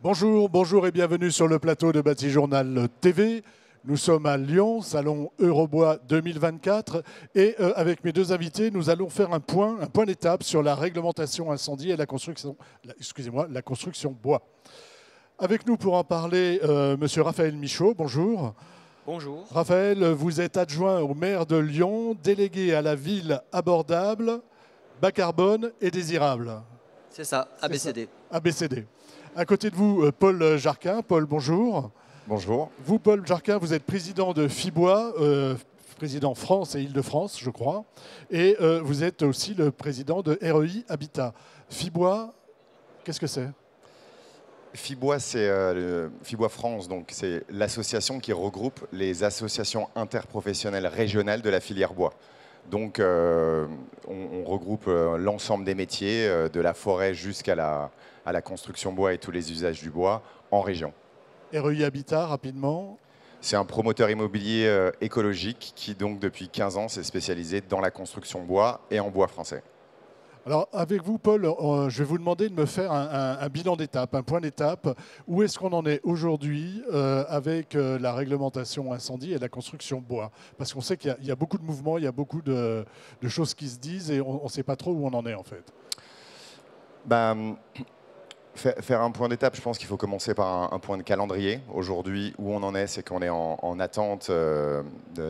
Bonjour, bonjour et bienvenue sur le plateau de Bâti-Journal TV. Nous sommes à Lyon, salon Eurobois 2024 et avec mes deux invités, nous allons faire un point d'étape sur la réglementation incendie et la construction bois. Avec nous pour en parler, Monsieur Raphaël Michaud, bonjour. Bonjour. Raphaël, vous êtes adjoint au maire de Lyon, délégué à la ville abordable, bas carbone et désirable. C'est ça, ABCD. ABCD. À côté de vous, Paul Jarquin. Paul, bonjour. Bonjour. Vous, Paul Jarquin, vous êtes président de FIBOIS, président France et Île-de-France, je crois. Et vous êtes aussi le président de REI Habitat. FIBOIS, qu'est-ce que c'est ? FIBOIS, c'est FIBOIS France, donc c'est l'association qui regroupe les associations interprofessionnelles régionales de la filière bois. Donc on regroupe l'ensemble des métiers, de la forêt jusqu'à la construction bois et tous les usages du bois en région. REI Habitat, rapidement. C'est un promoteur immobilier écologique qui, donc, depuis 15 ans, s'est spécialisé dans la construction bois et en bois français. Alors, avec vous, Paul, je vais vous demander de me faire un bilan d'étape, un point d'étape. Où est-ce qu'on en est aujourd'hui avec la réglementation incendie et la construction bois? Parce qu'on sait qu'il y a beaucoup de mouvements, il y a beaucoup de choses qui se disent et on ne sait pas trop où on en est, en fait. Faire un point d'étape, je pense qu'il faut commencer par un point de calendrier. Aujourd'hui, où on en est, c'est qu'on est en attente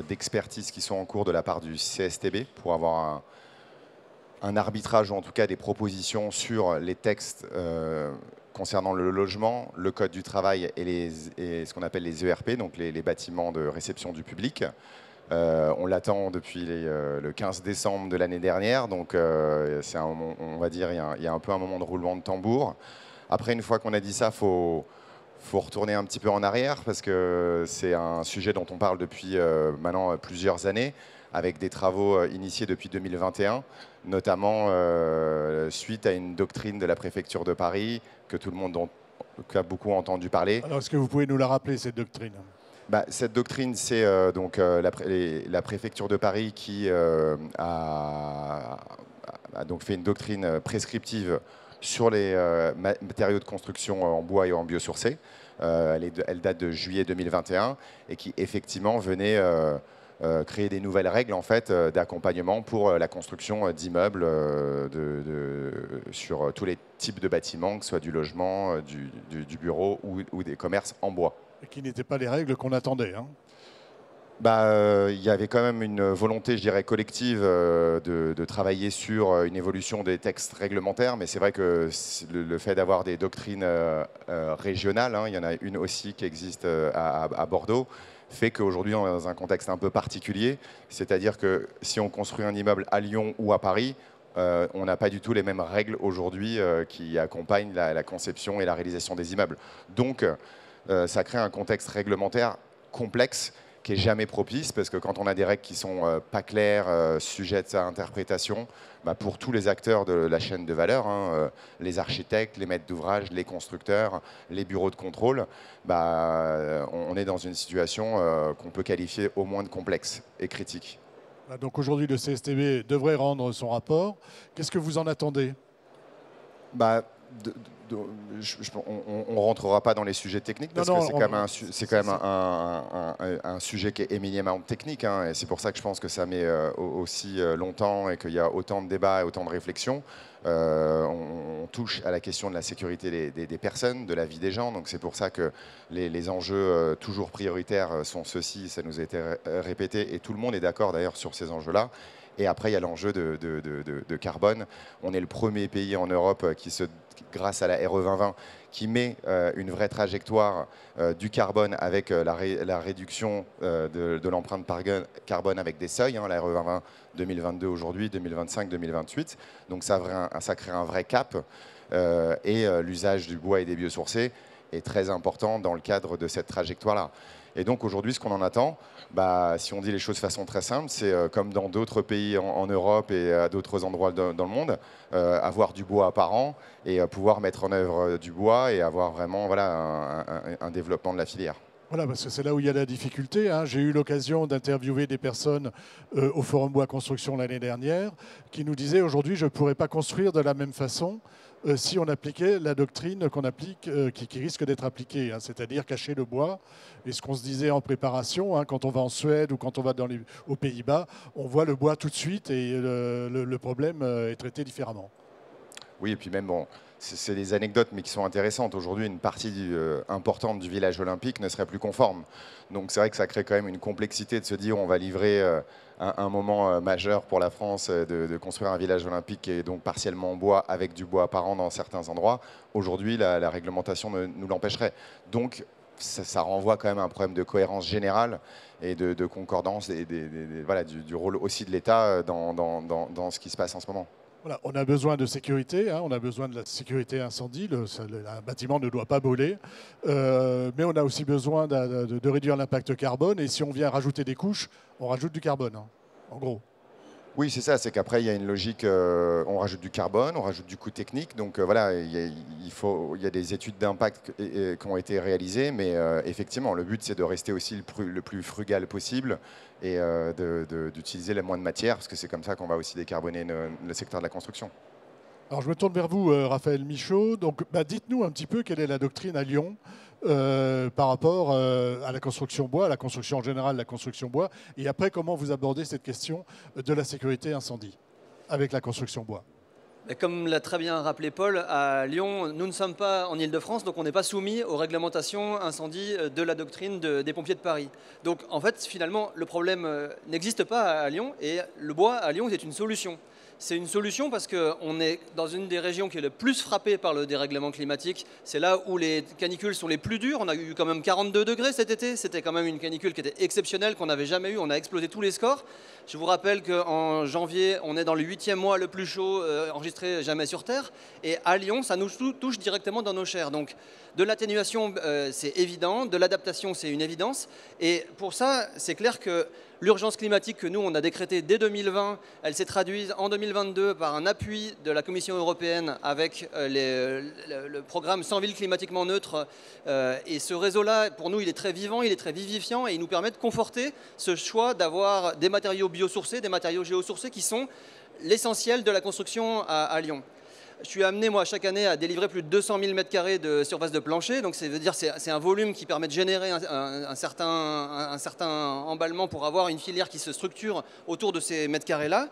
d'expertises qui sont en cours de la part du CSTB pour avoir un arbitrage, ou en tout cas des propositions sur les textes concernant le logement, le code du travail et ce qu'on appelle les ERP, donc les bâtiments de réception du public. On l'attend depuis le 15 décembre de l'année dernière, donc on va dire il y a un peu un moment de roulement de tambour. Après, une fois qu'on a dit ça, faut retourner un petit peu en arrière parce que c'est un sujet dont on parle depuis maintenant plusieurs années, avec des travaux initiés depuis 2021, notamment suite à une doctrine de la préfecture de Paris que tout le monde a beaucoup entendu parler. Alors, est-ce que vous pouvez nous la rappeler, cette doctrine ? Cette doctrine, c'est la préfecture de Paris qui a donc fait une doctrine prescriptive sur les matériaux de construction en bois et en biosourcé. Elle date de juillet 2021 et qui effectivement venait créer des nouvelles règles en fait, d'accompagnement pour la construction d'immeubles sur tous les types de bâtiments, que ce soit du logement, du bureau ou des commerces en bois. Et qui n'étaient pas les règles qu'on attendait, hein. Il y avait quand même une volonté, je dirais, collective de travailler sur une évolution des textes réglementaires, mais c'est vrai que le fait d'avoir des doctrines régionales, il y en a une aussi qui existe à Bordeaux, fait qu'aujourd'hui, on est dans un contexte un peu particulier, c'est-à-dire que si on construit un immeuble à Lyon ou à Paris, on n'a pas du tout les mêmes règles aujourd'hui qui accompagnent la conception et la réalisation des immeubles. Donc, ça crée un contexte réglementaire complexe qui n'est jamais propice, parce que quand on a des règles qui ne sont pas claires, sujettes à interprétation, pour tous les acteurs de la chaîne de valeur, les architectes, les maîtres d'ouvrage, les constructeurs, les bureaux de contrôle, on est dans une situation qu'on peut qualifier au moins de complexe et critique. Donc aujourd'hui, le CSTB devrait rendre son rapport. Qu'est-ce que vous en attendez ? On ne rentrera pas dans les sujets techniques parce que c'est quand même un sujet qui est éminemment technique, et c'est pour ça que je pense que ça met aussi longtemps et qu'il y a autant de débats et autant de réflexions. On touche à la question de la sécurité des personnes, de la vie des gens, donc c'est pour ça que les enjeux toujours prioritaires sont ceux-ci, ça nous a été répété et tout le monde est d'accord d'ailleurs sur ces enjeux-là. Et après, il y a l'enjeu de carbone. On est le premier pays en Europe grâce à la RE 2020, qui met une vraie trajectoire du carbone avec la réduction de l'empreinte carbone avec des seuils, la RE 2020 2022 aujourd'hui, 2025, 2028. Donc ça crée un vrai cap. Et l'usage du bois et des biosourcés est très important dans le cadre de cette trajectoire-là. Et donc aujourd'hui, ce qu'on en attend, si on dit les choses de façon très simple, c'est comme dans d'autres pays en Europe et à d'autres endroits dans le monde, avoir du bois par an et pouvoir mettre en œuvre du bois et avoir vraiment un développement de la filière. Voilà, parce que c'est là où il y a la difficulté, hein. J'ai eu l'occasion d'interviewer des personnes au Forum Bois Construction l'année dernière qui nous disaient aujourd'hui je ne pourrais pas construire de la même façon si on appliquait la doctrine qu'on applique, qui risque d'être appliquée, hein, c'est-à-dire cacher le bois. Et ce qu'on se disait en préparation, hein, quand on va en Suède ou quand on va aux Pays-Bas, on voit le bois tout de suite et le problème est traité différemment. Oui, et puis même, bon, c'est des anecdotes, mais qui sont intéressantes. Aujourd'hui, une partie importante du village olympique ne serait plus conforme. Donc c'est vrai que ça crée quand même une complexité de se dire on va livrer un moment majeur pour la France de construire un village olympique qui est donc partiellement en bois, avec du bois apparent dans certains endroits. Aujourd'hui, la réglementation nous l'empêcherait. Donc ça renvoie quand même à un problème de cohérence générale et de concordance voilà, du rôle aussi de l'État dans ce qui se passe en ce moment. Voilà, on a besoin de sécurité, hein, on a besoin de la sécurité incendie, un bâtiment ne doit pas brûler, mais on a aussi besoin de réduire l'impact carbone, et si on vient rajouter des couches, on rajoute du carbone, hein, en gros. Oui, c'est ça, c'est qu'après, il y a une logique, on rajoute du carbone, on rajoute du coût technique, donc voilà, il y a des études d'impact qui ont été réalisées, mais effectivement, le but, c'est de rester aussi le plus frugal possible et d'utiliser le moins de matière, parce que c'est comme ça qu'on va aussi décarboner le secteur de la construction. Alors je me tourne vers vous, Raphaël Michaud. Donc, dites-nous un petit peu quelle est la doctrine à Lyon par rapport à la construction bois, à la construction en général, la construction bois, et après comment vous abordez cette question de la sécurité incendie avec la construction bois. Comme l'a très bien rappelé Paul, à Lyon, nous ne sommes pas en Île-de-France, donc on n'est pas soumis aux réglementations incendie de la doctrine des pompiers de Paris. Donc en fait, finalement, le problème n'existe pas à Lyon, et le bois à Lyon, c'est une solution. C'est une solution parce qu'on est dans une des régions qui est le plus frappée par le dérèglement climatique. C'est là où les canicules sont les plus dures. On a eu quand même 42 degrés cet été. C'était quand même une canicule qui était exceptionnelle, qu'on n'avait jamais eu. On a explosé tous les scores. Je vous rappelle qu'en janvier, on est dans le 8e mois le plus chaud enregistré jamais sur Terre. Et à Lyon, ça nous touche directement dans nos chairs. Donc de l'atténuation, c'est évident. De l'adaptation, c'est une évidence. Et pour ça, c'est clair que l'urgence climatique que nous, on a décrétée dès 2020, elle s'est traduite en 2022 par un appui de la Commission européenne avec le programme 100 villes climatiquement neutres. Et ce réseau-là, pour nous, il est très vivant, il est très vivifiant et il nous permet de conforter ce choix d'avoir des matériaux biosourcés, des matériaux géosourcés qui sont l'essentiel de la construction à Lyon. Je suis amené, moi, chaque année à délivrer plus de 200 000 m² de surface de plancher. Donc, c'est un volume qui permet de générer un certain emballement pour avoir une filière qui se structure autour de ces mètres carrés-là.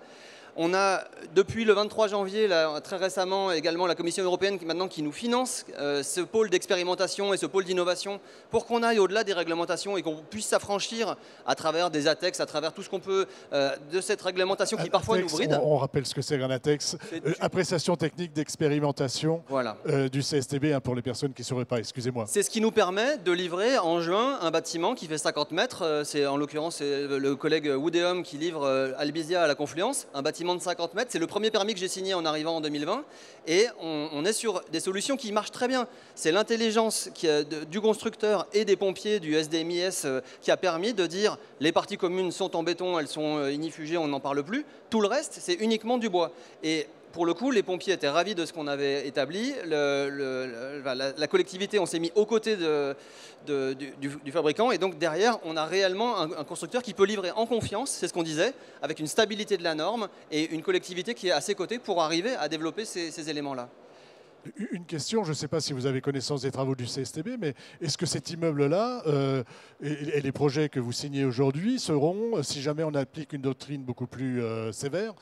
On a, depuis le 23 janvier, là, très récemment, également la Commission européenne qui nous finance ce pôle d'expérimentation et ce pôle d'innovation pour qu'on aille au-delà des réglementations et qu'on puisse s'affranchir à travers des ATEX, à travers tout ce qu'on peut de cette réglementation qui parfois nous bride. On rappelle ce que c'est un ATEX, appréciation technique d'expérimentation, voilà. Du CSTB, hein, pour les personnes qui ne sauraient pas, excusez-moi. C'est ce qui nous permet de livrer en juin un bâtiment qui fait 50 mètres. C'est en l'occurrence le collègue Woodéum qui livre Albizia à la Confluence, un bâtiment de 50 mètres. C'est le premier permis que j'ai signé en arrivant en 2020 et on est sur des solutions qui marchent très bien. C'est l'intelligence du constructeur et des pompiers du SDMIS qui a permis de dire les parties communes sont en béton, elles sont ignifugées, on n'en parle plus. Tout le reste, c'est uniquement du bois. Et pour le coup, les pompiers étaient ravis de ce qu'on avait établi. La collectivité, on s'est mis aux côtés du fabricant. Et donc derrière, on a réellement un constructeur qui peut livrer en confiance, c'est ce qu'on disait, avec une stabilité de la norme et une collectivité qui est à ses côtés pour arriver à développer ces éléments-là. Une question, je ne sais pas si vous avez connaissance des travaux du CSTB, mais est-ce que cet immeuble-là et les projets que vous signez aujourd'hui seront, si jamais on applique une doctrine beaucoup plus sévère,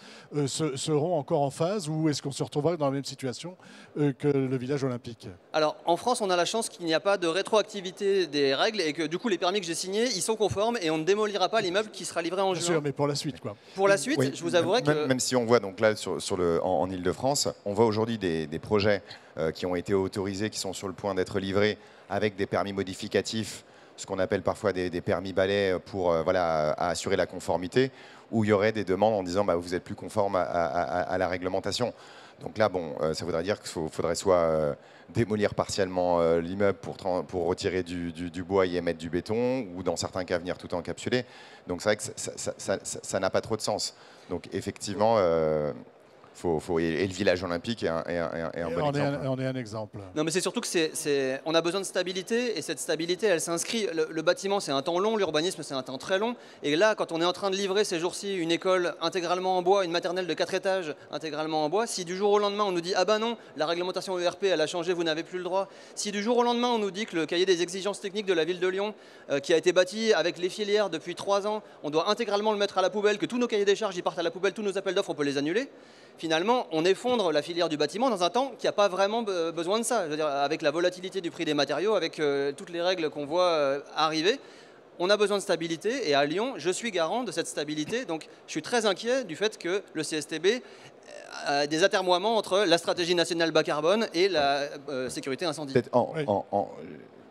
seront encore en phase ou est-ce qu'on se retrouvera dans la même situation que le village olympique? Alors, en France, on a la chance qu'il n'y a pas de rétroactivité des règles et que du coup, les permis que j'ai signés, ils sont conformes et on ne démolira pas l'immeuble qui sera livré en juin. Bien sûr, mais pour la suite, quoi. Pour la suite, oui, je vous avouerai que... Même si on voit donc là en Ile-de-France, on voit aujourd'hui des projets qui ont été autorisés, qui sont sur le point d'être livrés avec des permis modificatifs, ce qu'on appelle parfois des permis balais pour voilà, à assurer la conformité, où il y aurait des demandes en disant vous n'êtes plus conforme à la réglementation. Donc là, bon, ça voudrait dire qu'il faudrait soit démolir partiellement l'immeuble pour retirer du bois et y mettre du béton, ou dans certains cas venir tout encapsuler. Donc c'est vrai que ça n'a pas trop de sens. Donc effectivement... Et le village olympique est un bon exemple. On est un exemple. Non, mais c'est surtout que on a besoin de stabilité, et cette stabilité, elle s'inscrit. Le bâtiment, c'est un temps long, l'urbanisme, c'est un temps très long. Et là, quand on est en train de livrer ces jours-ci une école intégralement en bois, une maternelle de 4 étages intégralement en bois, si du jour au lendemain, on nous dit « Ah ben non, la réglementation ERP, elle a changé, vous n'avez plus le droit », si du jour au lendemain, on nous dit que le cahier des exigences techniques de la ville de Lyon, qui a été bâti avec les filières depuis 3 ans, on doit intégralement le mettre à la poubelle, que tous nos cahiers des charges, ils partent à la poubelle, tous nos appels d'offres, on peut les annuler. Finalement, on effondre la filière du bâtiment dans un temps qui n'a pas vraiment besoin de ça. Je veux dire, avec la volatilité du prix des matériaux, avec toutes les règles qu'on voit arriver, on a besoin de stabilité. Et à Lyon, je suis garant de cette stabilité. Donc, je suis très inquiet du fait que le CSTB a des atermoiements entre la stratégie nationale bas carbone et la sécurité incendie.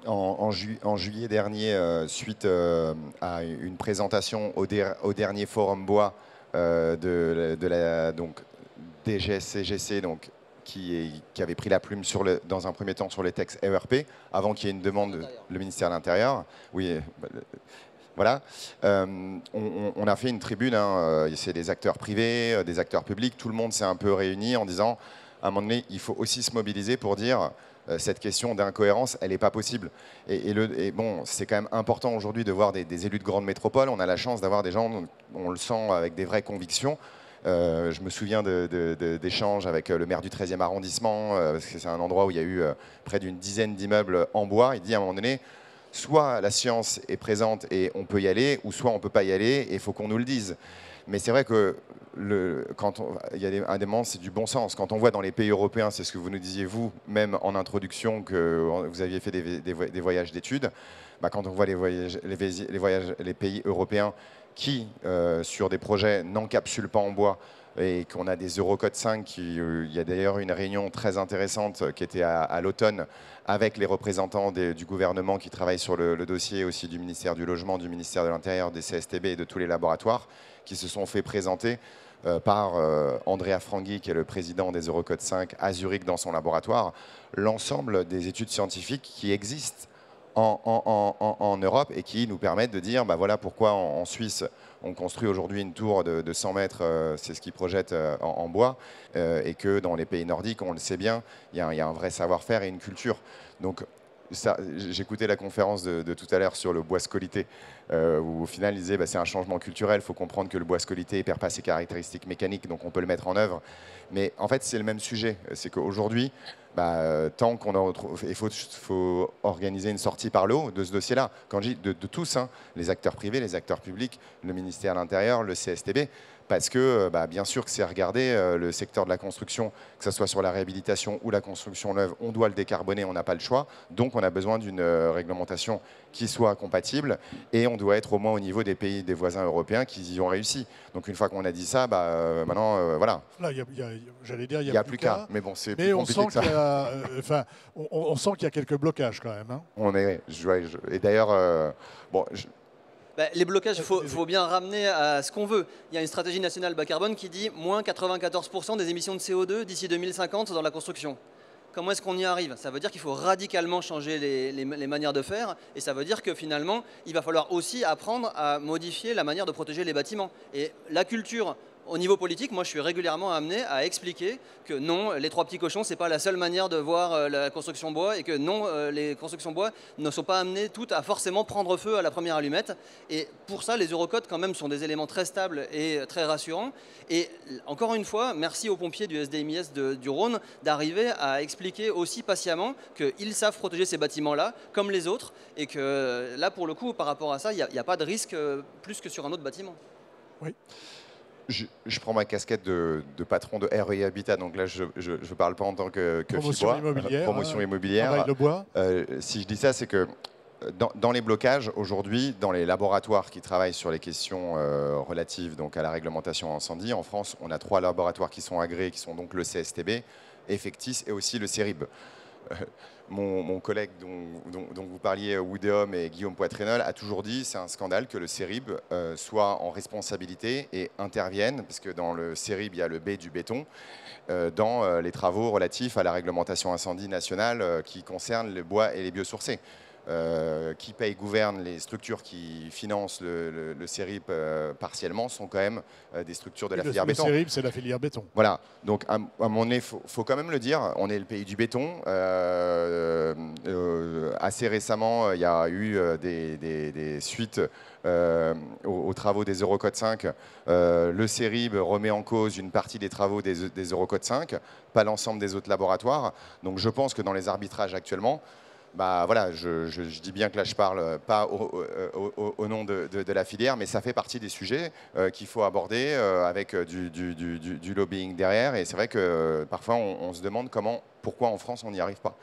En juillet dernier, suite à une présentation au dernier forum bois donc, DGS-CGC, donc, qui avait pris la plume dans un premier temps sur les textes ERP, avant qu'il y ait une demande le ministère de l'Intérieur. Oui, voilà. On a fait une tribune, c'est des acteurs privés, des acteurs publics, tout le monde s'est un peu réuni en disant, à un moment donné, il faut aussi se mobiliser pour dire cette question d'incohérence, elle n'est pas possible. Et bon, c'est quand même important aujourd'hui de voir des élus de grandes métropoles. On a la chance d'avoir des gens, on le sent, avec des vraies convictions. Je me souviens d'échanges avec le maire du 13e arrondissement, parce que c'est un endroit où il y a eu près d'une dizaine d'immeubles en bois. Il dit à un moment donné, soit la science est présente et on peut y aller, ou soit on ne peut pas y aller et il faut qu'on nous le dise. Mais c'est vrai que il y a des moments, c'est du bon sens. Quand on voit dans les pays européens, c'est ce que vous nous disiez vous-même en introduction, que vous aviez fait des voyages d'études, quand on voit les pays européens qui, sur des projets, n'encapsulent pas en bois et qu'on a des Eurocode 5, il y a d'ailleurs une réunion très intéressante qui était à l'automne avec les représentants du gouvernement qui travaillent sur le dossier, aussi du ministère du Logement, du ministère de l'Intérieur, des CSTB et de tous les laboratoires, qui se sont fait présenter par Andrea Franghi, qui est le président des Eurocode 5 à Zurich dans son laboratoire, l'ensemble des études scientifiques qui existent en Europe et qui nous permettent de dire voilà pourquoi en Suisse on construit aujourd'hui une tour de 100 mètres, c'est ce qu'ils projettent en bois, et que dans les pays nordiques, on le sait bien, il y a un vrai savoir-faire et une culture. Donc j'écoutais la conférence de tout à l'heure sur le bois scolité, où au final il disait c'est un changement culturel, il faut comprendre que le bois scolité ne perd pas ses caractéristiques mécaniques, donc on peut le mettre en œuvre. Mais en fait c'est le même sujet, c'est qu'aujourd'hui, tant qu'on a il faut organiser une sortie par le haut de ce dossier-là. Quand je dis de tous, les acteurs privés, les acteurs publics, le ministère de l'Intérieur, le CSTB, parce que bien sûr que c'est regarder le secteur de la construction, que ce soit sur la réhabilitation ou la construction neuve, on doit le décarboner, on n'a pas le choix. Donc on a besoin d'une réglementation qui soit compatible et on doit être au moins au niveau des pays, des voisins européens qui y ont réussi. Donc une fois qu'on a dit ça, maintenant, voilà. Là, j'allais dire, il n'y a plus qu'à. Mais bon, c'est plus compliqué que ça. On sent qu'il y a quelques blocages quand même. Et d'ailleurs, les blocages, il faut bien ramener à ce qu'on veut. Il y a une stratégie nationale bas carbone qui dit moins 94% des émissions de CO2 d'ici 2050 dans la construction. Comment est-ce qu'on y arrive? Ça veut dire qu'il faut radicalement changer les manières de faire, et ça veut dire que finalement, il va falloir aussi apprendre à modifier la manière de protéger les bâtiments. Et la culture, au niveau politique, moi je suis régulièrement amené à expliquer que non, les 3 petits cochons, ce n'est pas la seule manière de voir la construction bois, et que non, les constructions bois ne sont pas amenées toutes à forcément prendre feu à la première allumette. Et pour ça, les Eurocodes quand même sont des éléments très stables et très rassurants. Et encore une fois, merci aux pompiers du SDMIS du Rhône d'arriver à expliquer aussi patiemment qu'ils savent protéger ces bâtiments-là comme les autres, et que là, pour le coup, par rapport à ça, il n'y a pas de risque plus que sur un autre bâtiment. Oui. Je prends ma casquette de patron de REI Habitat, donc là je ne parle pas en tant que promotion immobilière. Promotion immobilière. Le bois. Si je dis ça, c'est que dans les blocages, aujourd'hui, dans les laboratoires qui travaillent sur les questions relatives donc, à la réglementation incendie, en France, on a 3 laboratoires qui sont agréés, qui sont donc le CSTB, Effectis et aussi le CERIB. Mon collègue dont vous parliez, Woodéum et Guillaume Poitrénol, a toujours dit c'est un scandale que le CERIB soit en responsabilité et intervienne, parce que dans le CERIB, il y a le B du béton, dans les travaux relatifs à la réglementation incendie nationale qui concerne le bois et les biosourcés. qui paye, gouverne les structures qui financent le CERIP partiellement sont quand même des structures de la filière béton. Le CERIP, c'est la filière béton. Voilà, donc à un moment donné, il faut quand même le dire, on est le pays du béton. Assez récemment, il y a eu des suites aux travaux des Eurocode 5. Le CERIB remet en cause une partie des travaux des Eurocode 5, pas l'ensemble des autres laboratoires. Donc je pense que dans les arbitrages actuellement, bah voilà, je dis bien que là je parle pas au nom de la filière, mais ça fait partie des sujets qu'il faut aborder avec du lobbying derrière. Et c'est vrai que parfois on se demande pourquoi en France on n'y arrive pas.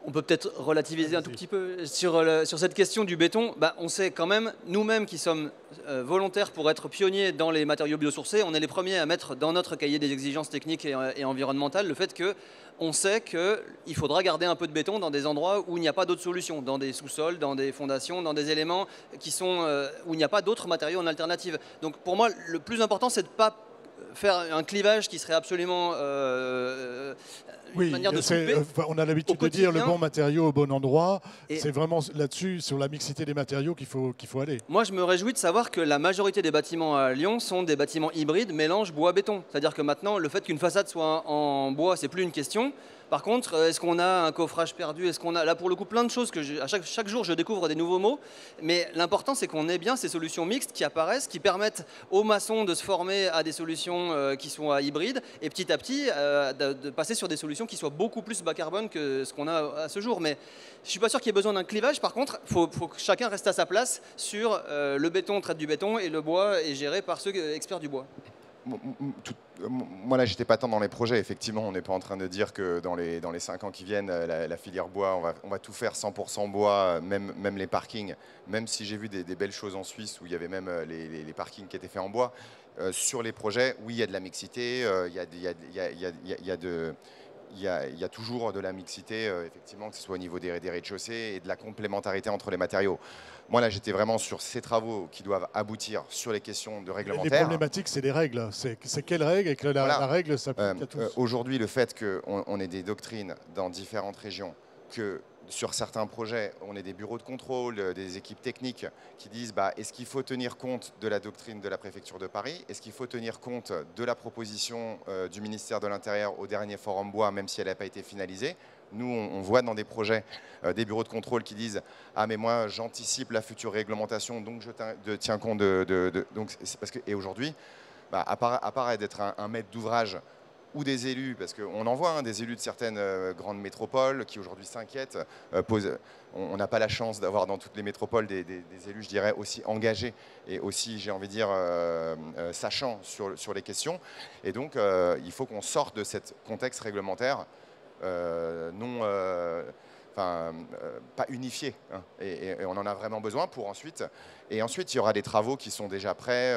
On peut peut-être relativiser un tout petit peu sur cette question du béton. Bah, on sait quand même, nous-mêmes qui sommes volontaires pour être pionniers dans les matériaux biosourcés, on est les premiers à mettre dans notre cahier des exigences techniques et environnementales le fait qu'on sait qu'il faudra garder un peu de béton dans des endroits où il n'y a pas d'autres solutions, dans des sous-sols, dans des fondations, dans des éléments où il n'y a pas d'autres matériaux en alternative. Donc pour moi, le plus important, c'est de ne pas faire un clivage qui serait absolument oui, manière de couper. On a l'habitude de dire le bon matériau au bon endroit. C'est vraiment là-dessus, sur la mixité des matériaux qu'il faut aller. Moi, je me réjouis de savoir que la majorité des bâtiments à Lyon sont des bâtiments hybrides mélange bois-béton. C'est-à-dire que maintenant, le fait qu'une façade soit en bois, c'est plus une question. Par contre, est-ce qu'on a un coffrage perdu? Est-ce qu'on a, là, pour le coup, plein de choses que chaque jour, je découvre des nouveaux mots. Mais l'important, c'est qu'on ait bien ces solutions mixtes qui apparaissent, qui permettent aux maçons de se former à des solutions qui sont hybrides et petit à petit de passer sur des solutions qui soient beaucoup plus bas carbone que ce qu'on a à ce jour. Mais je ne suis pas sûr qu'il y ait besoin d'un clivage. Par contre, il faut que chacun reste à sa place sur le béton traite du béton et le bois est géré par ceux experts du bois. Moi là j'étais pas tant dans les projets, effectivement on n'est pas en train de dire que dans les 5 ans qui viennent la filière bois on va tout faire 100% bois, même les parkings, même si j'ai vu des belles choses en Suisse où il y avait même les parkings qui étaient faits en bois. Sur les projets, oui il y a de la mixité, il y a toujours de la mixité, effectivement, que ce soit au niveau des rez-de-chaussée et de la complémentarité entre les matériaux. Moi, là, j'étais vraiment sur ces travaux qui doivent aboutir sur les questions de réglementaire. Les problématiques, c'est les règles. C'est quelles règles et que la règle s'applique à tous. Aujourd'hui, le fait qu'on ait des doctrines dans différentes régions, que sur certains projets, on ait des bureaux de contrôle, des équipes techniques qui disent est-ce qu'il faut tenir compte de la doctrine de la préfecture de Paris? Est-ce qu'il faut tenir compte de la proposition du ministère de l'Intérieur au dernier forum bois, même si elle n'a pas été finalisée? Nous, on voit dans des projets des bureaux de contrôle qui disent « Ah, mais moi, j'anticipe la future réglementation, donc je tiens compte de… » Donc, parce que, et aujourd'hui, à part d'être un maître d'ouvrage ou des élus, parce qu'on en voit des élus de certaines grandes métropoles qui aujourd'hui s'inquiètent. On n'a pas la chance d'avoir dans toutes les métropoles des élus, je dirais, aussi engagés et aussi, j'ai envie de dire, sachants sur les questions. Et donc, il faut qu'on sorte de ce contexte réglementaire pas unifié. Hein. Et on en a vraiment besoin pour ensuite. Et ensuite, il y aura des travaux qui sont déjà prêts,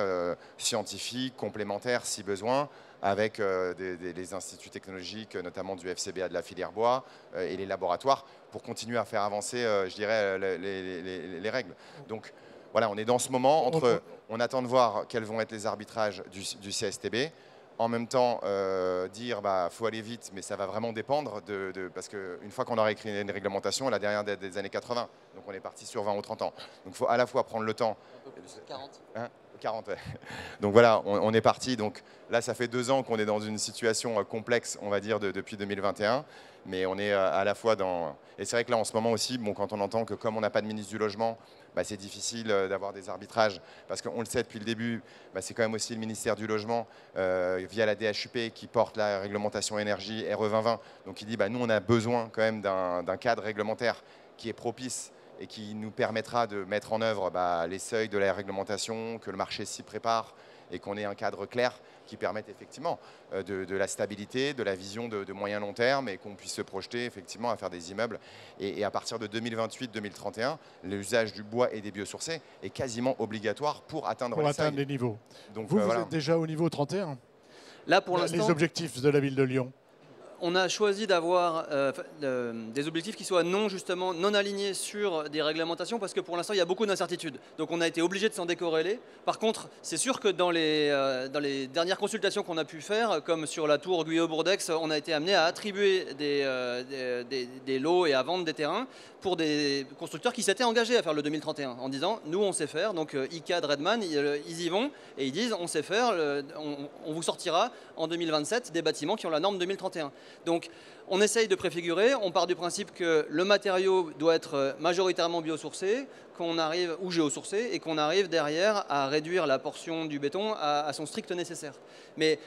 scientifiques, complémentaires si besoin, avec les instituts technologiques, notamment du FCBA de la filière bois et les laboratoires, pour continuer à faire avancer, je dirais, les règles. Donc voilà, on est dans ce moment entre, on attend de voir quels vont être les arbitrages du CSTB. En même temps, dire faut aller vite, mais ça va vraiment dépendre parce qu'une fois qu'on aura écrit une réglementation, la dernière des années 80, donc on est parti sur 20 ou 30 ans. Donc il faut à la fois prendre le temps. 40. Hein, 40, ouais. Donc voilà, on est parti. Donc là, ça fait 2 ans qu'on est dans une situation complexe, on va dire, depuis 2021. Mais on est à la fois dans… Et c'est vrai que là, en ce moment aussi, quand on entend que comme on n'a pas de ministre du Logement, c'est difficile d'avoir des arbitrages. Parce qu'on le sait depuis le début, c'est quand même aussi le ministère du Logement, via la DHUP, qui porte la réglementation énergie RE 2020. Donc il dit, nous, on a besoin quand même d'un cadre réglementaire qui est propice et qui nous permettra de mettre en œuvre les seuils de la réglementation, que le marché s'y prépare et qu'on ait un cadre clair qui permette effectivement de la stabilité, de la vision de moyen long terme et qu'on puisse se projeter effectivement à faire des immeubles. Et à partir de 2028-2031, l'usage du bois et des biosourcés est quasiment obligatoire pour atteindre les niveaux. Donc vous êtes déjà au niveau 31 là, pour l'instant, les objectifs de la ville de Lyon. on a choisi d'avoir des objectifs qui soient justement non alignés sur des réglementations parce que pour l'instant, il y a beaucoup d'incertitudes. Donc on a été obligé de s'en décorréler. Par contre, c'est sûr que dans les dernières consultations qu'on a pu faire, comme sur la tour Guyot-Bourdex, on a été amené à attribuer des lots et à vendre des terrains pour des constructeurs qui s'étaient engagés à faire le 2031 en disant « nous, on sait faire ». Donc ICAD, Redman, ils y vont et ils disent « on sait faire, on vous sortira en 2027 des bâtiments qui ont la norme 2031 ». Donc on essaye de préfigurer, on part du principe que le matériau doit être majoritairement biosourcé, ou géosourcé, et qu'on arrive derrière à réduire la portion du béton à son strict nécessaire. Mais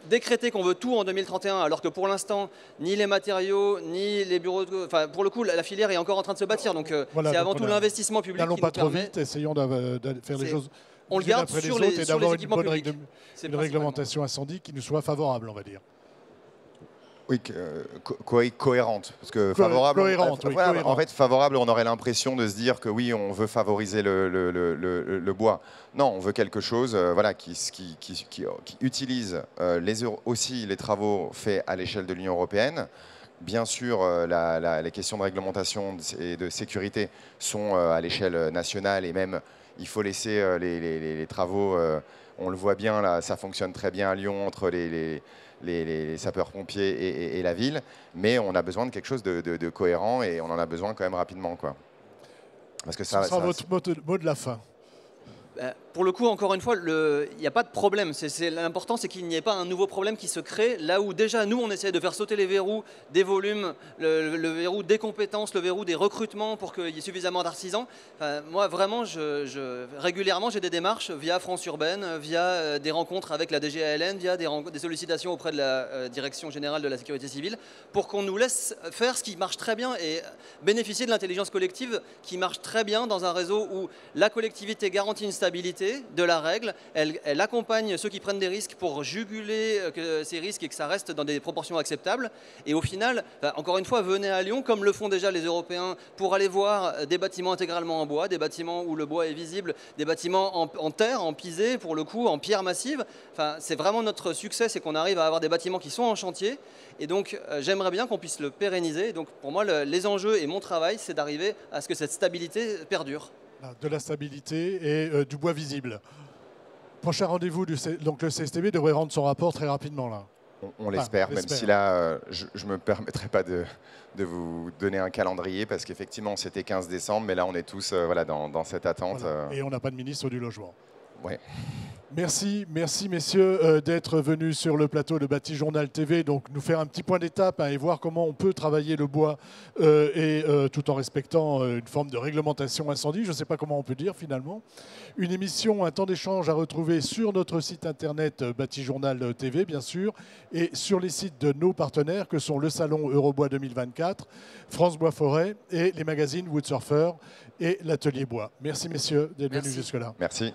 décréter qu'on veut tout en 2031, alors que pour l'instant, ni les matériaux, ni les bureaux... Enfin, pour le coup, la filière est encore en train de se bâtir. Donc voilà, c'est avant tout l'investissement public qui nous permet... N'allons pas trop vite, essayons de faire les choses on le garde sur les équipements publics. Une réglementation incendie qui nous soit favorable, on va dire. Oui, cohérente. Parce que favorable, cohérente. En fait, favorable, on aurait l'impression de se dire que oui, on veut favoriser le bois. Non, on veut quelque chose qui utilise aussi les travaux faits à l'échelle de l'Union européenne. Bien sûr, les questions de réglementation et de sécurité sont à l'échelle nationale et même il faut laisser les travaux, on le voit bien, là, ça fonctionne très bien à Lyon entre les sapeurs-pompiers et la ville, mais on a besoin de quelque chose de cohérent et on en a besoin quand même rapidement, quoi. Parce que ce sera votre mot de la fin. Pour le coup, encore une fois, il n'y a pas de problème. L'important, c'est qu'il n'y ait pas un nouveau problème qui se crée là où déjà, nous, on essaie de faire sauter les verrous des volumes, le verrou des compétences, le verrou des recrutements pour qu'il y ait suffisamment d'artisans. Enfin, moi, vraiment, régulièrement, j'ai des démarches via France Urbaine, via des rencontres avec la DGALN, via des sollicitations auprès de la Direction Générale de la Sécurité Civile pour qu'on nous laisse faire ce qui marche très bien et bénéficier de l'intelligence collective qui marche très bien dans un réseau où la collectivité garantit une stabilité de la règle, elle accompagne ceux qui prennent des risques pour juguler ces risques et que ça reste dans des proportions acceptables. Et au final, encore une fois, venez à Lyon, comme le font déjà les Européens, pour aller voir des bâtiments intégralement en bois, des bâtiments où le bois est visible, des bâtiments en terre, en pisé, pour le coup, en pierre massive. Enfin, c'est vraiment notre succès, c'est qu'on arrive à avoir des bâtiments qui sont en chantier. Et donc, j'aimerais bien qu'on puisse le pérenniser. Donc, pour moi, les enjeux et mon travail, c'est d'arriver à ce que cette stabilité perdure. De la stabilité et du bois visible. Prochain rendez-vous, donc le CSTB devrait rendre son rapport très rapidement là. On l'espère, même si là, je ne me permettrai pas de vous donner un calendrier parce qu'effectivement, c'était 15 décembre, mais là, on est tous dans cette attente. Voilà. Et on n'a pas de ministre du Logement. Ouais. Merci messieurs d'être venus sur le plateau de Bâti-Journal TV, donc nous faire un petit point d'étape et voir comment on peut travailler le bois tout en respectant une forme de réglementation incendie, je ne sais pas comment on peut dire finalement. Une émission, un temps d'échange à retrouver sur notre site internet Bâti-Journal TV bien sûr, et sur les sites de nos partenaires que sont le Salon Eurobois 2024, France Bois Forêt et les magazines Woodsurfer et l'Atelier Bois. Merci messieurs d'être venus jusque-là. Merci.